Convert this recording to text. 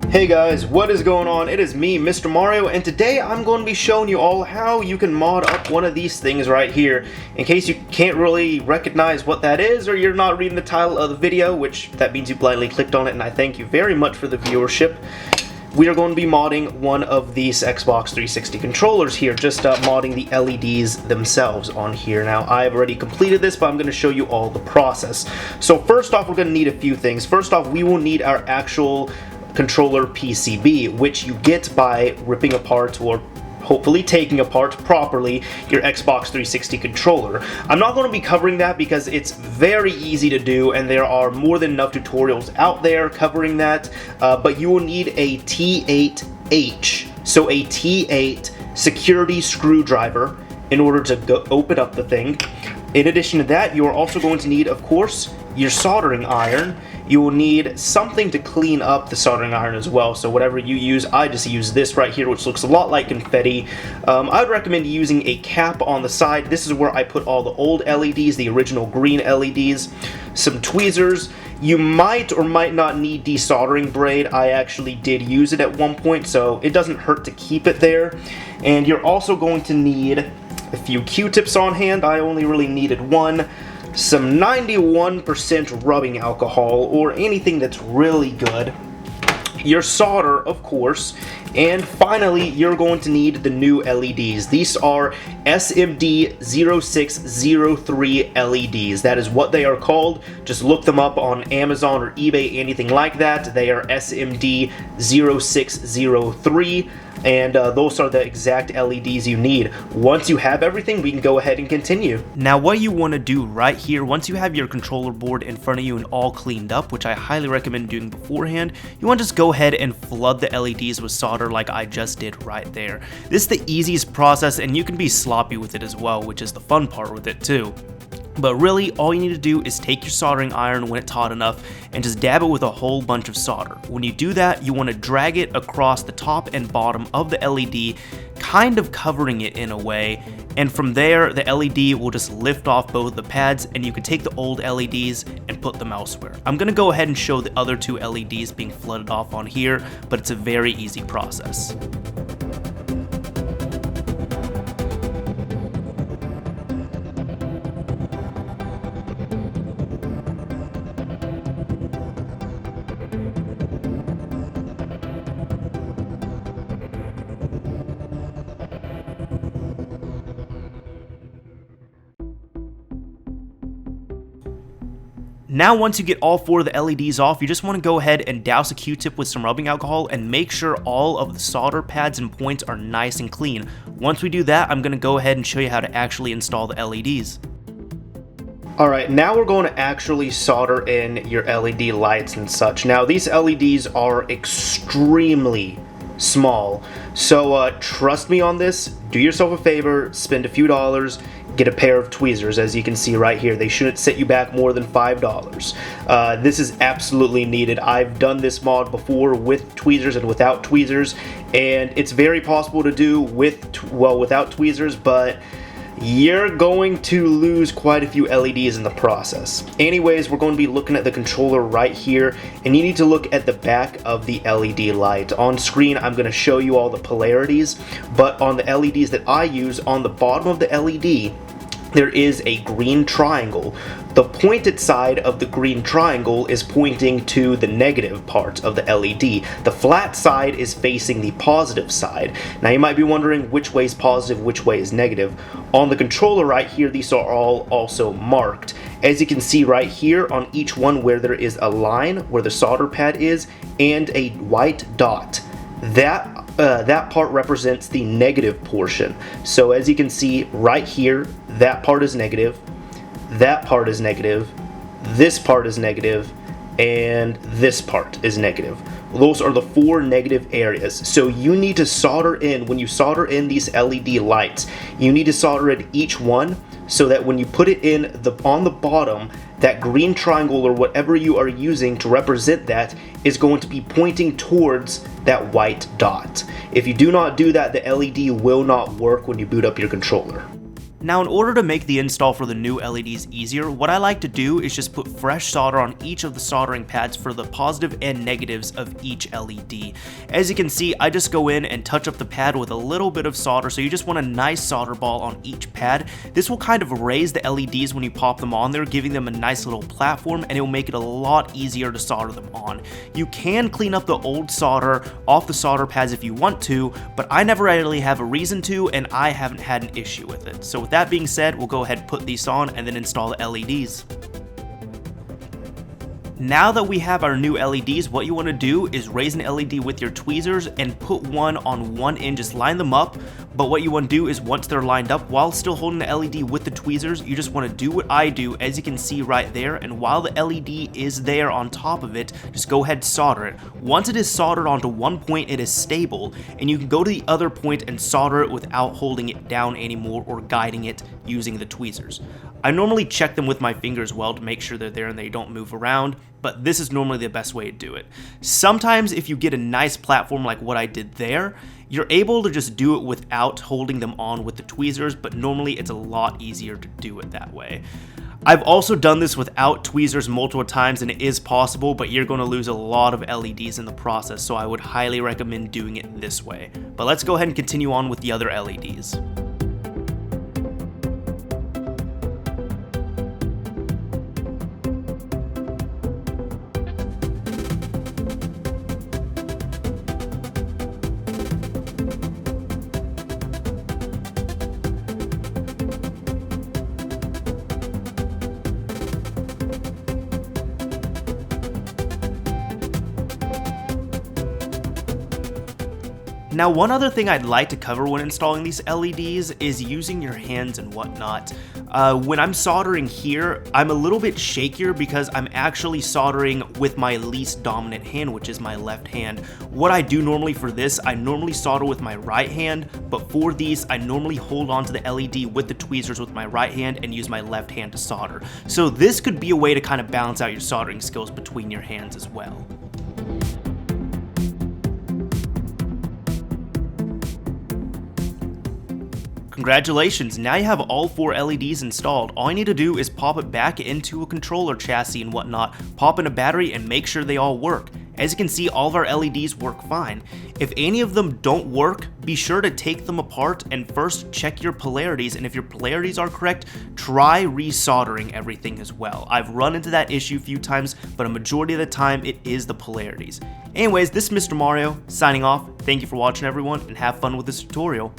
Hey guys, what is going on? It is me, Mr. Mario, and today I'm going to be showing you all how you can mod up one of these things right here. In case you can't really recognize what that is, or you're not reading the title of the video, which that means you blindly clicked on it, and I thank you very much for the viewership. We are going to be modding one of these Xbox 360 controllers here, just modding the LEDs themselves on here. Now, I've already completed this, but I'm going to show you all the process. So first off, we're going to need a few things. First off, we will need our actual controller PCB, which you get by ripping apart or hopefully taking apart properly your Xbox 360 controller. I'm not going to be covering that because it's very easy to do and there are more than enough tutorials out there covering that, but you will need a T8H, so a T8 security screwdriver in order to open up the thing. In addition to that, you are also going to need, of course, your soldering iron. You will need something to clean up the soldering iron as well, so whatever you use, I just use this right here, which looks a lot like confetti. I would recommend using a cap on the side. This is where I put all the old LEDs, the original green LEDs. Some tweezers. You might or might not need desoldering braid. I actually did use it at one point, so it doesn't hurt to keep it there. And you're also going to need a few Q-tips on hand. I only really needed one. Some 91% rubbing alcohol or anything that's really good, your solder, of course, and finally you're going to need the new LEDs. These are SMD0603 LEDs. That is what they are called. Just look them up on Amazon or eBay, anything like that. They are SMD0603. And those are the exact LEDs you need. Once you have everything, we can go ahead and continue. Now what you want to do right here, once you have your controller board in front of you and all cleaned up, which I highly recommend doing beforehand, you want to just go ahead and flood the LEDs with solder like I just did right there. This is the easiest process and you can be sloppy with it as well, which is the fun part with it too. But really, all you need to do is take your soldering iron when it's hot enough and just dab it with a whole bunch of solder. When you do that, you want to drag it across the top and bottom of the LED, kind of covering it in a way, and from there, the LED will just lift off both the pads and you can take the old LEDs and put them elsewhere. I'm going to go ahead and show the other two LEDs being flooded off on here, but it's a very easy process. Now once you get all four of the LEDs off, you just want to go ahead and douse a Q-tip with some rubbing alcohol and make sure all of the solder pads and points are nice and clean. Once we do that, I'm going to go ahead and show you how to actually install the LEDs. Alright, now we're going to actually solder in your LED lights and such. Now these LEDs are extremely small, so trust me on this. Do yourself a favor, spend a few dollars, get a pair of tweezers. As you can see right here, they shouldn't set you back more than $5. This is absolutely needed. I've done this mod before with tweezers and without tweezers, and it's very possible to do without tweezers, but you're going to lose quite a few LEDs in the process. Anyways, we're going to be looking at the controller right here, and you need to look at the back of the LED light. On screen, I'm going to show you all the polarities, but on the LEDs that I use, on the bottom of the LED, there is a green triangle. The pointed side of the green triangle is pointing to the negative part of the LED. The flat side is facing the positive side. Now you might be wondering which way is positive, which way is negative. On the controller right here, these are all also marked. As you can see right here on each one where there is a line where the solder pad is and a white dot. That part represents the negative portion. So as you can see right here, that part is negative, that part is negative, this part is negative, and this part is negative. Those are the four negative areas. So you need to solder in, when you solder in these LED lights, you need to solder in each one so that when you put it in on the bottom, that green triangle or whatever you are using to represent that is going to be pointing towards that white dot. If you do not do that, the LED will not work when you boot up your controller. Now, in order to make the install for the new LEDs easier, what I like to do is just put fresh solder on each of the soldering pads for the positive and negatives of each LED. As you can see, I just go in and touch up the pad with a little bit of solder, so you just want a nice solder ball on each pad. This will kind of raise the LEDs when you pop them on there, giving them a nice little platform, and it will make it a lot easier to solder them on. You can clean up the old solder off the solder pads if you want to, but I never really have a reason to, and I haven't had an issue with it. So with that being said, we'll go ahead and put these on and then install the LEDs. Now that we have our new LEDs, what you want to do is raise an LED with your tweezers and put one on one end, just line them up. But what you want to do is once they're lined up, while still holding the LED with the tweezers, you just want to do what I do, as you can see right there, and while the LED is there on top of it, just go ahead and solder it. Once it is soldered onto one point, it is stable, and you can go to the other point and solder it without holding it down anymore or guiding it using the tweezers. I normally check them with my finger as well to make sure they're there and they don't move around, but this is normally the best way to do it. Sometimes if you get a nice platform like what I did there, you're able to just do it without holding them on with the tweezers, but normally it's a lot easier to do it that way. I've also done this without tweezers multiple times, and it is possible, but you're going to lose a lot of LEDs in the process, so I would highly recommend doing it this way. But let's go ahead and continue on with the other LEDs. Now, one other thing I'd like to cover when installing these LEDs is using your hands and whatnot. When I'm soldering here, I'm a little bit shakier because I'm actually soldering with my least dominant hand, which is my left hand. What I do normally for this, I normally solder with my right hand, but for these, I normally hold onto the LED with the tweezers with my right hand and use my left hand to solder. So this could be a way to kind of balance out your soldering skills between your hands as well. Congratulations, now you have all 4 LEDs installed. All you need to do is pop it back into a controller chassis and whatnot, pop in a battery, and make sure they all work. As you can see, all of our LEDs work fine. If any of them don't work, be sure to take them apart and first check your polarities, and if your polarities are correct, try resoldering everything as well. I've run into that issue a few times, but a majority of the time it is the polarities. Anyways, this is Mr. Mario, signing off. Thank you for watching everyone, and have fun with this tutorial.